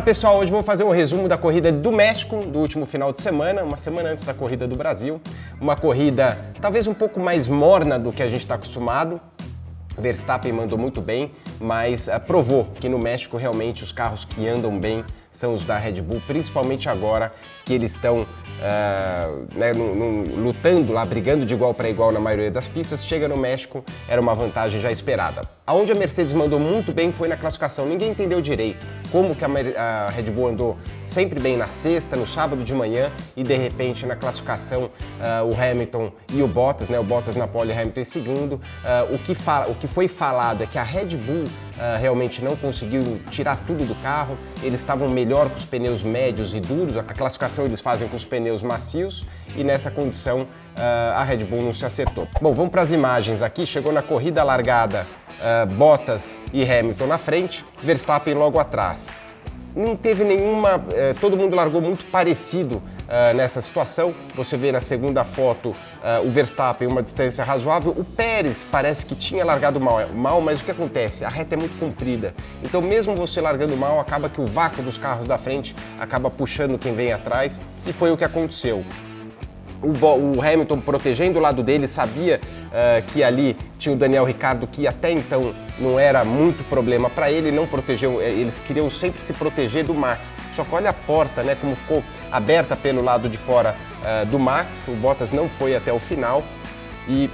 pessoal, hoje vou fazer um resumo da corrida do México, do último final de semana, uma semana antes da corrida do Brasil. Uma corrida talvez um pouco mais morna do que a gente está acostumado. Verstappen mandou muito bem, mas provou que no México realmente os carros que andam bem são os da Red Bull, principalmente agora que eles estão lutando lá, brigando de igual para igual na maioria das pistas. Chega no México, era uma vantagem já esperada. Aonde a Mercedes mandou muito bem foi na classificação. Ninguém entendeu direito como que a Red Bull andou sempre bem na sexta, no sábado de manhã, e de repente na classificação o Hamilton e o Bottas, né? O Bottas na pole, Hamilton em segundo. O que foi falado é que a Red Bull realmente não conseguiu tirar tudo do carro. Eles estavam melhor com os pneus médios e duros. A classificação eles fazem com os pneus macios e nessa condição a Red Bull não se acertou. Bom, vamos para as imagens aqui. Chegou na corrida largada, Bottas e Hamilton na frente, Verstappen logo atrás. Não teve nenhuma... todo mundo largou muito parecido nessa situação. Você vê na segunda foto o Verstappen uma distância razoável. O Pérez parece que tinha largado mal, mas o que acontece? A reta é muito comprida. Então mesmo você largando mal, acaba que o vácuo dos carros da frente acaba puxando quem vem atrás, e foi o que aconteceu. O Hamilton protegendo o lado dele, sabia que ali tinha o Daniel Ricciardo, que até então não era muito problema para ele, não protegeu, eles queriam sempre se proteger do Max. Só que olha a porta, né, como ficou aberta pelo lado de fora do Max. O Bottas não foi até o final e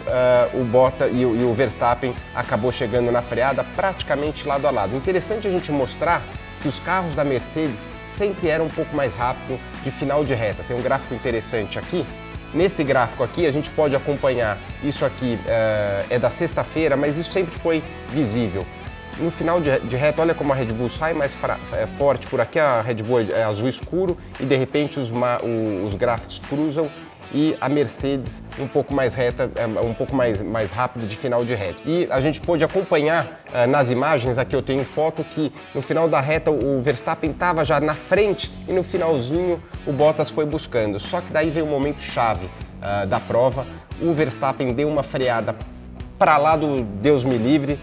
o Verstappen acabou chegando na freada praticamente lado a lado. Interessante a gente mostrar que os carros da Mercedes sempre eram um pouco mais rápidos de final de reta. Tem um gráfico interessante aqui. Nesse gráfico aqui a gente pode acompanhar, isso aqui é da sexta-feira, mas isso sempre foi visível. No final de reta, olha como a Red Bull sai mais forte por aqui, a Red Bull é azul escuro e de repente os gráficos cruzam e a Mercedes um pouco mais reta, um pouco mais rápida de final de reta. E a gente pôde acompanhar nas imagens, aqui eu tenho foto, que no final da reta o Verstappen estava já na frente e no finalzinho o Bottas foi buscando. Só que daí veio o momento chave da prova. O Verstappen deu uma freada para lá do Deus me livre,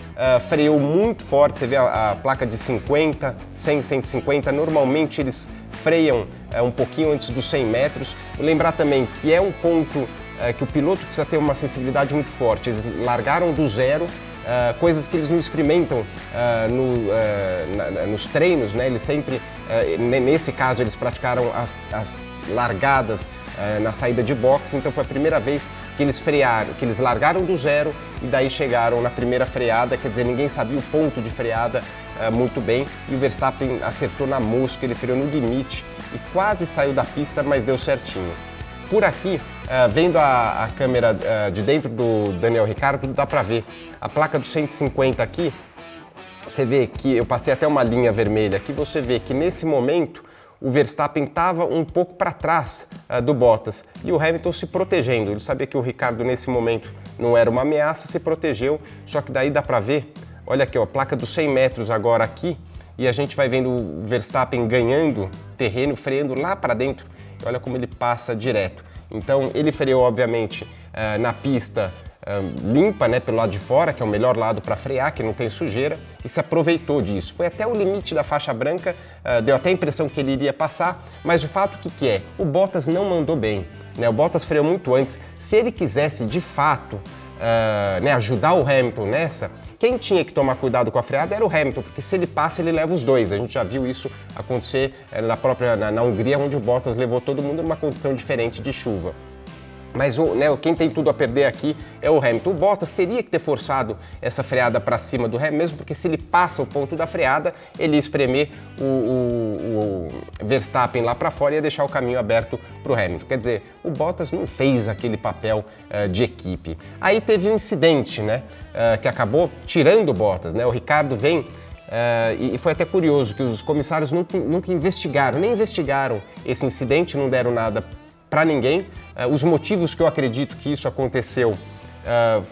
freou muito forte. Você vê a placa de 50, 100, 150, normalmente eles freiam um pouquinho antes dos 100 metros. Lembrar também que é um ponto que o piloto precisa ter uma sensibilidade muito forte. Eles largaram do zero, coisas que eles não experimentam nos treinos, né? Eles sempre, nesse caso, eles praticaram as largadas na saída de boxe, então foi a primeira vez que eles frearam, que eles largaram do zero e daí chegaram na primeira freada. Quer dizer, ninguém sabia o ponto de freada muito bem, e o Verstappen acertou na mosca, ele freou no limite e quase saiu da pista, mas deu certinho. Por aqui, vendo a câmera de dentro do Daniel Ricciardo, dá para ver a placa do 150 aqui. Você vê que eu passei até uma linha vermelha aqui, você vê que nesse momento o Verstappen estava um pouco para trás do Bottas e o Hamilton se protegendo. Ele sabia que o Ricciardo nesse momento não era uma ameaça, se protegeu, só que daí dá para ver, olha aqui, ó, a placa dos 100 metros agora aqui, e a gente vai vendo o Verstappen ganhando terreno, freando lá para dentro. Olha como ele passa direto. Então ele freou, obviamente, na pista limpa, né, pelo lado de fora, que é o melhor lado para frear, que não tem sujeira, e se aproveitou disso. Foi até o limite da faixa branca, deu até a impressão que ele iria passar, mas o fato que é? O Bottas não mandou bem, né? O Bottas freou muito antes. Se ele quisesse, de fato, ajudar o Hamilton nessa, quem tinha que tomar cuidado com a freada era o Hamilton, porque se ele passa, ele leva os dois. A gente já viu isso acontecer na Hungria, onde o Bottas levou todo mundo numa condição diferente de chuva. Mas quem tem tudo a perder aqui é o Hamilton. O Bottas teria que ter forçado essa freada para cima do Hamilton, mesmo porque se ele passa o ponto da freada, ele ia espremer o Verstappen lá para fora e ia deixar o caminho aberto para o Hamilton. Quer dizer, o Bottas não fez aquele papel de equipe. Aí teve um incidente, né, que acabou tirando o Bottas, né? O Ricciardo vem... e foi até curioso que os comissários nunca investigaram, nem investigaram esse incidente, não deram nada para ninguém. Os motivos que eu acredito que isso aconteceu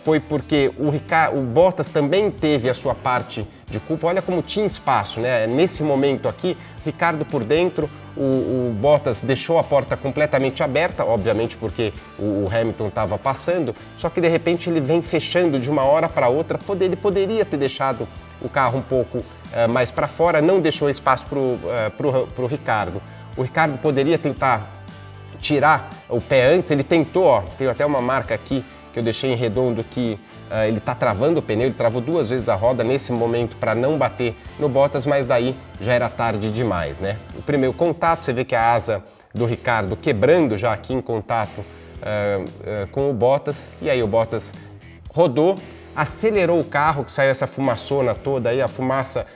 foi porque o Bottas também teve a sua parte de culpa. Olha como tinha espaço, né? Nesse momento aqui, Ricciardo por dentro, o Bottas deixou a porta completamente aberta, obviamente porque o Hamilton estava passando, só que de repente ele vem fechando de uma hora para outra. Ele poderia ter deixado o carro um pouco mais para fora, não deixou espaço para o Ricardo. O Ricardo poderia tentar tirar o pé antes, ele tentou, ó, tem até uma marca aqui que eu deixei em redondo que ele está travando o pneu, ele travou 2 vezes a roda nesse momento para não bater no Bottas, mas daí já era tarde demais, né? O primeiro contato, você vê que a asa do Ricardo quebrando já aqui em contato com o Bottas, e aí o Bottas rodou, acelerou o carro, que saiu essa fumaçona toda aí, a fumaça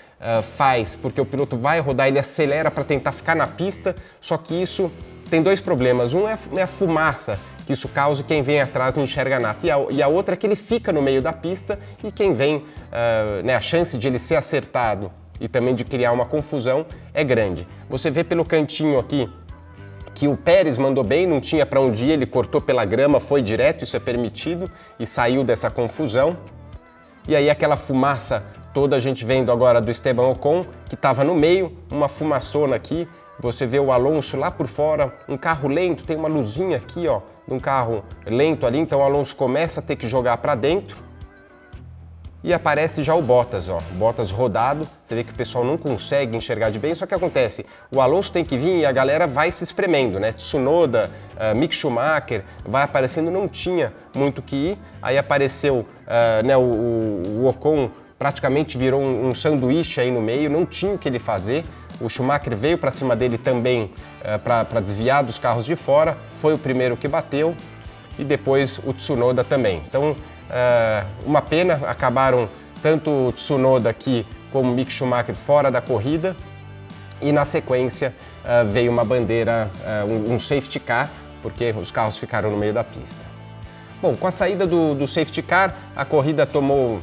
faz porque o piloto vai rodar, ele acelera para tentar ficar na pista, só que isso tem 2 problemas. Um é a fumaça que isso causa e quem vem atrás não enxerga nada. E a outra é que ele fica no meio da pista e quem vem, a chance de ele ser acertado e também de criar uma confusão é grande. Você vê pelo cantinho aqui que o Pérez mandou bem, não tinha para onde ir, ele cortou pela grama, foi direto, isso é permitido e saiu dessa confusão. E aí aquela fumaça toda a gente vendo agora do Esteban Ocon, que estava no meio, uma fumaçona aqui. Você vê o Alonso lá por fora, um carro lento, tem uma luzinha aqui, ó, de um carro lento ali, então o Alonso começa a ter que jogar para dentro e aparece já o Bottas, ó, Bottas rodado, você vê que o pessoal não consegue enxergar de bem, só que acontece, o Alonso tem que vir e a galera vai se espremendo, né, Tsunoda, Mick Schumacher, vai aparecendo, não tinha muito o que ir, aí apareceu o Ocon, praticamente virou um sanduíche aí no meio, não tinha o que ele fazer. O Schumacher veio para cima dele também para desviar dos carros de fora, foi o primeiro que bateu e depois o Tsunoda também. Então, uma pena, acabaram tanto o Tsunoda aqui como o Mick Schumacher fora da corrida e na sequência veio uma bandeira, um safety car, porque os carros ficaram no meio da pista. Bom, com a saída do safety car, a corrida tomou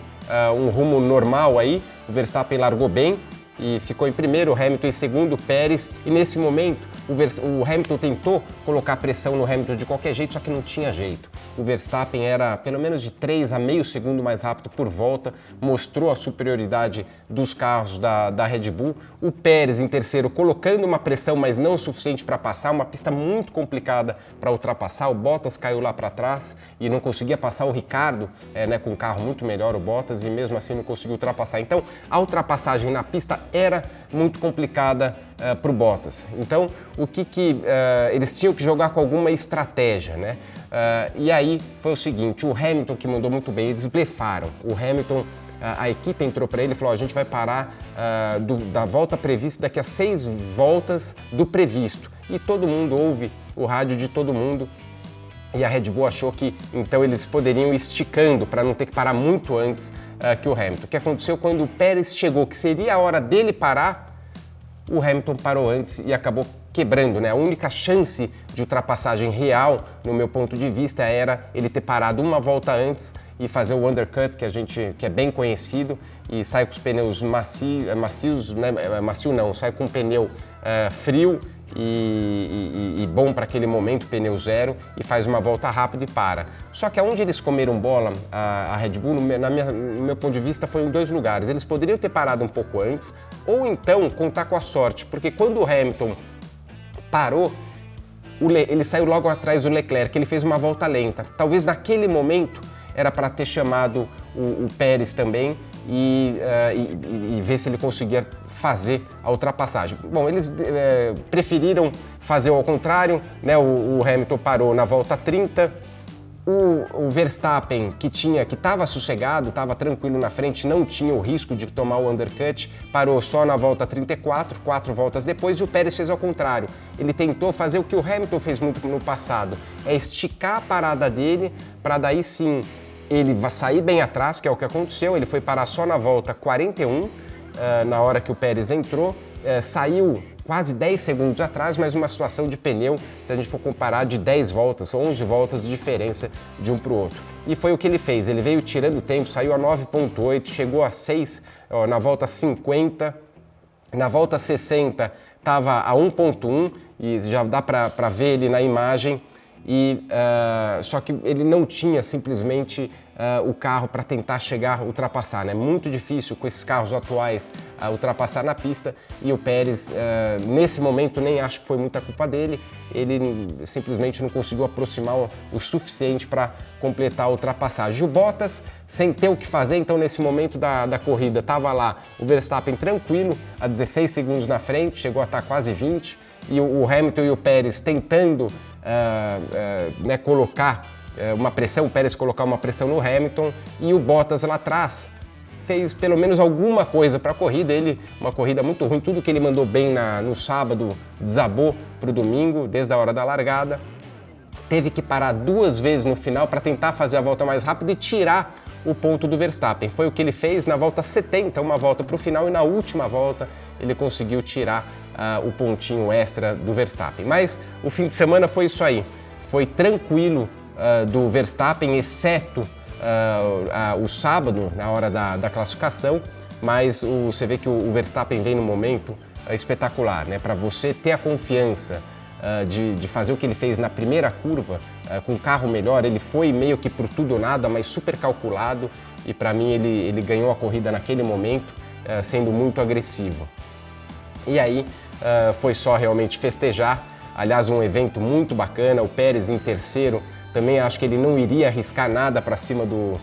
um rumo normal aí, o Verstappen largou bem e ficou em primeiro, o Hamilton em segundo, o Pérez, e nesse momento o Hamilton tentou colocar pressão no Hamilton de qualquer jeito, só que não tinha jeito. O Verstappen era pelo menos de 3 a meio segundo mais rápido por volta, mostrou a superioridade dos carros da Red Bull. O Pérez em terceiro colocando uma pressão, mas não o suficiente para passar, uma pista muito complicada para ultrapassar. O Bottas caiu lá para trás e não conseguia passar o Ricardo, com um carro muito melhor, o Bottas, e mesmo assim não conseguiu ultrapassar. Então a ultrapassagem na pista era muito complicada para o Bottas. Então o que eles tinham que jogar com alguma estratégia, né? E aí foi o seguinte, o Hamilton que mandou muito bem, eles blefaram. O Hamilton, a equipe entrou para ele e falou, a gente vai parar da volta prevista daqui a 6 voltas do previsto. E todo mundo ouve o rádio de todo mundo e a Red Bull achou que então eles poderiam ir esticando para não ter que parar muito antes que o Hamilton. O que aconteceu quando o Pérez chegou, que seria a hora dele parar, o Hamilton parou antes e acabou quebrando, né? A única chance de ultrapassagem real, no meu ponto de vista, era ele ter parado uma volta antes e fazer o undercut, que é bem conhecido, e sai com os pneus macios, né? Macio não, sai com um pneu frio e bom para aquele momento, pneu zero, e faz uma volta rápida e para. Só que aonde eles comeram bola, a Red Bull, no meu ponto de vista, foi em 2 lugares. Eles poderiam ter parado um pouco antes, ou então contar com a sorte, porque quando o Hamilton parou, ele saiu logo atrás do Leclerc, ele fez uma volta lenta. Talvez naquele momento era para ter chamado o Pérez também e ver se ele conseguia fazer a ultrapassagem. Bom, eles preferiram fazer ao contrário, né? O Hamilton parou na volta 30, o Verstappen, que estava sossegado, estava tranquilo na frente, não tinha o risco de tomar o undercut, parou só na volta 34, 4 voltas depois, e o Pérez fez ao contrário. Ele tentou fazer o que o Hamilton fez muito no passado, esticar a parada dele para daí sim ele vai sair bem atrás, que é o que aconteceu. Ele foi parar só na volta 41, na hora que o Pérez entrou, saiu quase 10 segundos atrás, mas uma situação de pneu, se a gente for comparar, de 10 voltas, 11 voltas de diferença de um para o outro. E foi o que ele fez, ele veio tirando tempo, saiu a 9.8, chegou a 6 na volta 50, na volta 60 estava a 1.1, e já dá para ver ele na imagem, só que ele não tinha simplesmente o carro para tentar ultrapassar, né? Muito difícil com esses carros atuais ultrapassar na pista, e o Pérez, nesse momento, nem acho que foi muita culpa dele, ele simplesmente não conseguiu aproximar o suficiente para completar a ultrapassagem. O Bottas, sem ter o que fazer, então nesse momento da corrida, estava lá o Verstappen tranquilo, a 16 segundos na frente, chegou a estar quase 20, e o Hamilton e o Pérez tentando né, colocar uma pressão, o Pérez colocar uma pressão no Hamilton, e o Bottas lá atrás fez pelo menos alguma coisa para a corrida. Uma corrida muito ruim, tudo que ele mandou bem no sábado desabou para o domingo, desde a hora da largada. Teve que parar 2 vezes no final para tentar fazer a volta mais rápida e tirar o ponto do Verstappen. Foi o que ele fez na volta 70, uma volta para o final, e na última volta ele conseguiu tirar o pontinho extra do Verstappen. Mas o fim de semana foi isso aí, foi tranquilo do Verstappen, exceto o sábado, na hora da classificação, mas você vê que o Verstappen vem num momento espetacular, né? Para você ter a confiança de fazer o que ele fez na primeira curva, com o carro melhor, ele foi meio que por tudo ou nada, mas super calculado, e para mim ele ganhou a corrida naquele momento, sendo muito agressivo. E aí foi só realmente festejar. Aliás, um evento muito bacana, o Pérez em terceiro. Também acho que ele não iria arriscar nada para cima do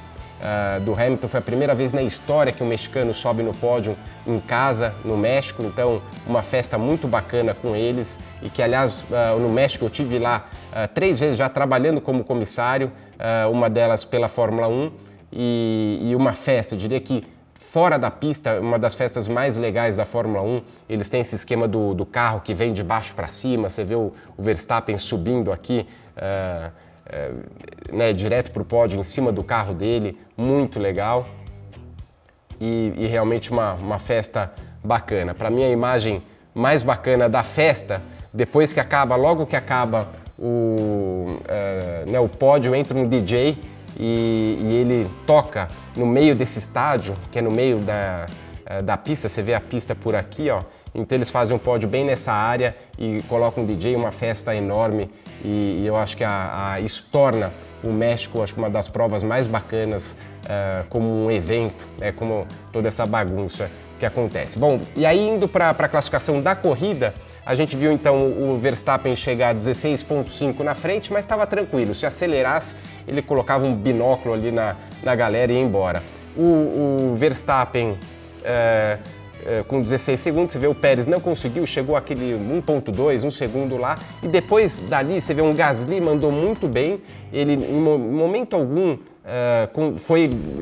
Hamilton. Foi a primeira vez na história que um mexicano sobe no pódio em casa, no México. Então, uma festa muito bacana com eles. E que, aliás, no México eu tive lá 3 vezes já trabalhando como comissário, uma delas pela Fórmula 1. E uma festa, eu diria que fora da pista, uma das festas mais legais da Fórmula 1. Eles têm esse esquema do carro que vem de baixo para cima. Você vê o Verstappen subindo aqui, né, direto para o pódio em cima do carro dele, muito legal, e realmente uma festa bacana. Para mim, a imagem mais bacana da festa, depois que acaba, logo que acaba né, o pódio, entra um DJ e ele toca no meio desse estádio, que é no meio da pista. Você vê a pista por aqui, ó. Então eles fazem um pódio bem nessa área e colocam um DJ, uma festa enorme, e eu acho que isso torna o México, acho que uma das provas mais bacanas como um evento, né, como toda essa bagunça que acontece. Bom, e aí indo para a classificação da corrida, a gente viu então o Verstappen chegar a 16,5 na frente, mas estava tranquilo. Se acelerasse, ele colocava um binóculo ali na galera e ia embora. O Verstappen com 16 segundos, você vê o Pérez não conseguiu, chegou aquele 1,2, 1 segundo lá, e depois dali você vê um Gasly mandou muito bem, ele em momento algum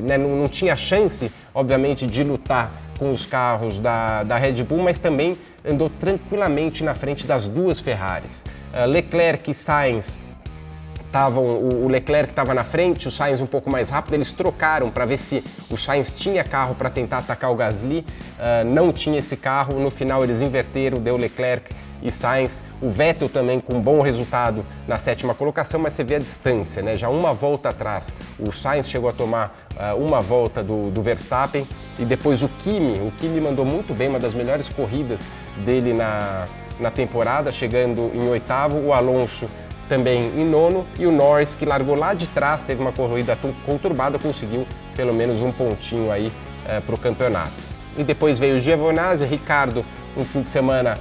né, não tinha chance, obviamente, de lutar com os carros da Red Bull, mas também andou tranquilamente na frente das 2 Ferraris. Leclerc e Sainz o Leclerc estava na frente, o Sainz um pouco mais rápido, eles trocaram para ver se o Sainz tinha carro para tentar atacar o Gasly, não tinha esse carro, no final eles inverteram, deu Leclerc e Sainz, o Vettel também com um bom resultado na 7ª colocação, mas você vê a distância, né? Já uma volta atrás, o Sainz chegou a tomar uma volta do Verstappen, e depois o Kimi mandou muito bem, uma das melhores corridas dele na temporada, chegando em 8º, o Alonso também em 9º, e o Norris, que largou lá de trás, teve uma corrida conturbada, conseguiu pelo menos um pontinho aí para o campeonato. E depois veio o Giovinazzi, Ricciardo, um fim de semana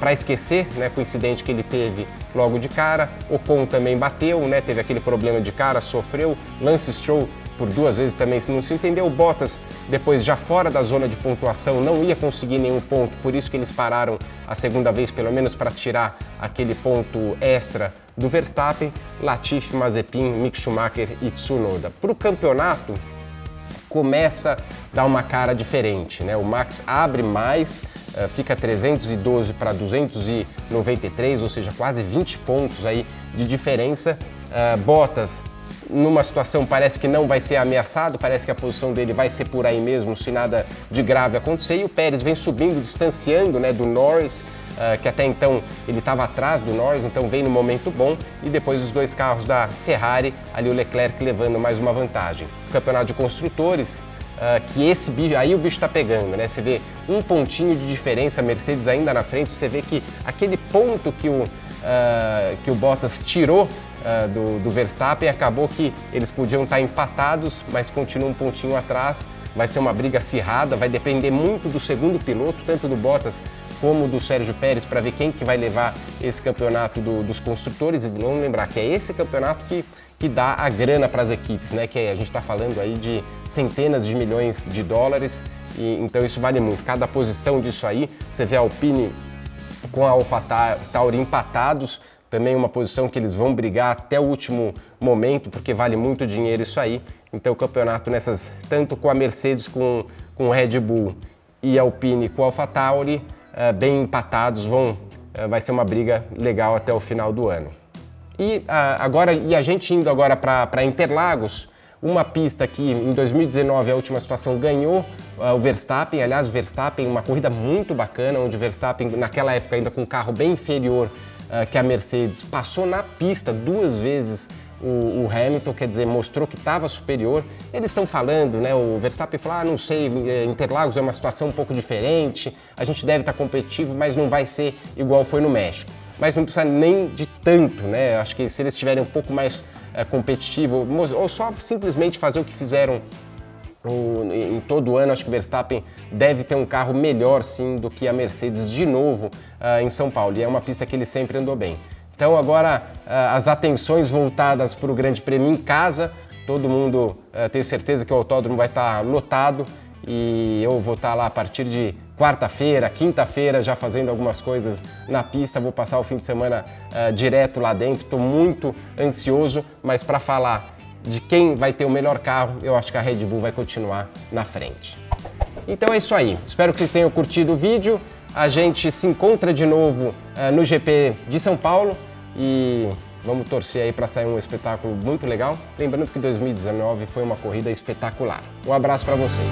para esquecer, né, com o incidente que ele teve logo de cara. Ocon também bateu, né, teve aquele problema de cara, sofreu. Lance Stroll por 2 vezes também, se não se entendeu. Bottas, depois já fora da zona de pontuação, não ia conseguir nenhum ponto, por isso que eles pararam a segunda vez, pelo menos para tirar aquele ponto extra do Verstappen. Latifi, Mazepin, Mick Schumacher e Tsunoda. Para o campeonato, começa a dar uma cara diferente, né? O Max abre mais, fica 312 para 293, ou seja, quase 20 pontos aí de diferença. Bottas, numa situação, parece que não vai ser ameaçado, parece que a posição dele vai ser por aí mesmo, se nada de grave acontecer. E o Pérez vem subindo, distanciando, né, do Norris, que até então ele estava atrás do Norris, então vem no momento bom. E depois os 2 carros da Ferrari, ali o Leclerc levando mais uma vantagem. O campeonato de construtores, que esse bicho, aí o bicho está pegando, né? Você vê um pontinho de diferença, a Mercedes ainda na frente, você vê que aquele ponto que o Bottas tirou do Verstappen. Acabou que eles podiam estar empatados, mas continuam um pontinho atrás. Vai ser uma briga acirrada, vai depender muito do segundo piloto, tanto do Bottas como do Sérgio Pérez, para ver quem que vai levar esse campeonato dos construtores. E vamos lembrar que é esse campeonato que dá a grana para as equipes, né? Que a gente está falando aí de centenas de milhões de dólares, e então isso vale muito. Cada posição disso aí, você vê a Alpine com a AlphaTauri empatados, também uma posição que eles vão brigar até o último momento, porque vale muito dinheiro isso aí. Então o campeonato tanto com a Mercedes, com o Red Bull e a Alpine com a AlphaTauri, bem empatados, vai ser uma briga legal até o final do ano. E a gente indo agora para Interlagos, uma pista que em 2019 a última situação ganhou o Verstappen. Aliás, o Verstappen, uma corrida muito bacana, onde o Verstappen naquela época ainda com um carro bem inferior que a Mercedes, passou na pista 2 vezes o Hamilton, quer dizer, mostrou que estava superior. Eles estão falando, né, o Verstappen falou, não sei, Interlagos é uma situação um pouco diferente, a gente deve estar competitivo, mas não vai ser igual foi no México. Mas não precisa nem de tanto, né? Acho que se eles estiverem um pouco mais competitivo, ou só simplesmente fazer o que fizeram em todo o ano, acho que o Verstappen deve ter um carro melhor sim do que a Mercedes de novo em São Paulo, e é uma pista que ele sempre andou bem. Então agora as atenções voltadas para o Grande Prêmio em casa, todo mundo, tenho certeza que o autódromo vai estar lotado, e eu vou estar lá a partir de quarta-feira, quinta-feira, já fazendo algumas coisas na pista. Vou passar o fim de semana direto lá dentro, estou muito ansioso, mas para falar de quem vai ter o melhor carro, eu acho que a Red Bull vai continuar na frente. Então é isso aí, espero que vocês tenham curtido o vídeo. A gente se encontra de novo no GP de São Paulo e vamos torcer aí para sair um espetáculo muito legal. Lembrando que 2019 foi uma corrida espetacular. Um abraço para vocês.